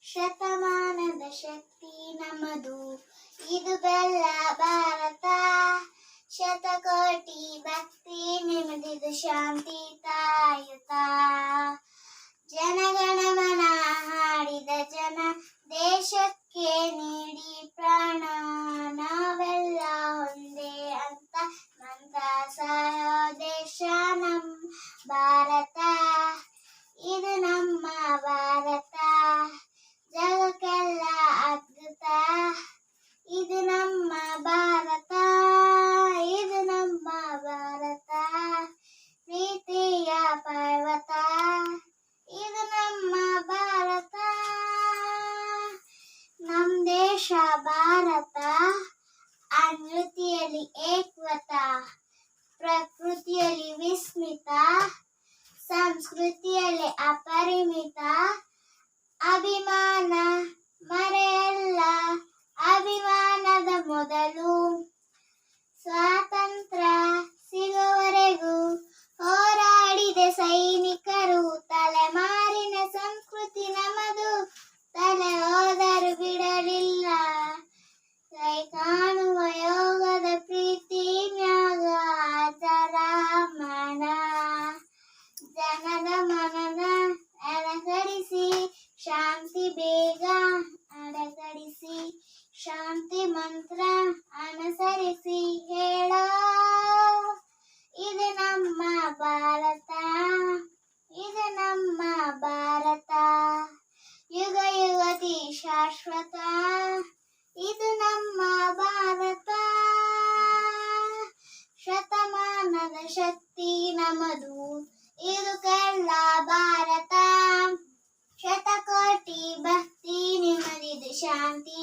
ಶತಮಾನದ ಶಕ್ತಿ ನಮ್ಮದು, ಇದು ಬೆಲ್ಲ ಭಾರತ. ಶತಕೋಟಿ ಭಕ್ತಿ ನಿಮ್ಮದಿದು ಶಾಂತಿ ತಾಯುತ. ಜನಗಣಮನ ಹಾಡಿದ ಜನ, ದೇಶಕ್ಕೆ ನೀಡಿ ಪ್ರಾಣ. ನಾವೆಲ್ಲ ಒಂದೇ ಅಂತ ಮಂತ್ರ ಸಾಯೋ ದೇಶ ನಮ್ಮ ಭಾರತ. ಇದು ನಮ್ಮ ಭಾರತ, ಜಗಕ್ಕೆಲ್ಲ ಅದ್ಭುತ. ಇದು ನಮ್ಮ ಭಾರತ, ಇದು ನಮ್ಮ ಭಾರತ. ಪ್ರೀತಿಯ ಪರ್ವತ, ಇದು ನಮ್ಮ ಭಾರತ. ನಮ್ ದೇಶ ಭಾರತ, ಅನುತಿಯಲ್ಲಿ ಏಕವತ, ಪ್ರಕೃತಿಯಲ್ಲಿ ವಿಸ್ಮಿತ, ಸಂಸ್ಕೃತಿಯಲ್ಲಿ ಅಪರಿಮಿತ. ಅಭಿಮಾನ ಮರೆಯಲ್ಲ, ಅಭಿಮಾನದ ಮೊದಲು. ಸ್ವಾತಂತ್ರ್ಯ ಸಿಗುವವರೆಗೂ ಹೋರಾಡಿದ ಸೈನಿಕರು. ತಲೆಮಾರಿನ ಸಂಸ್ಕೃತಿ ನಮ್ಮದು, ತಲೆ ಹೋದರೂ ಬಿಡಲಿಲ್ಲ. ಕೈ ಕಾಣುವ ಯೋಗದ ಪ್ರೀತಿ ಮ್ಯಾಗ ಆದರ ಮನ. ಜನದ ಮನನ ಅಡಗಡಿಸಿ ಶಾಂತಿ ಬೇಗ ಅಡಗಡಿಸಿ. ಶಾಂತಿ ಮಂತ್ರ ಅನುಸರಿಸಿ ಹೇಳೋ, ಇದು ನಮ್ಮ ಭಾರತ, ಇದು ನಮ್ಮ ಭಾರತ. ಯುಗ ಯುಗದಿ ಶಾಶ್ವತ, ಇದು ನಮ್ಮ ಭಾರತ. ಶತಮಾನದ ಶಕ್ತಿ ನಮ್ಮದು, ಇದು ಕೆಲ್ಲ ಭಾರತ. ಶತಕೋಟಿ ಭಕ್ತಿ ನಿಮ್ಮದಿದು ಶಾಂತಿ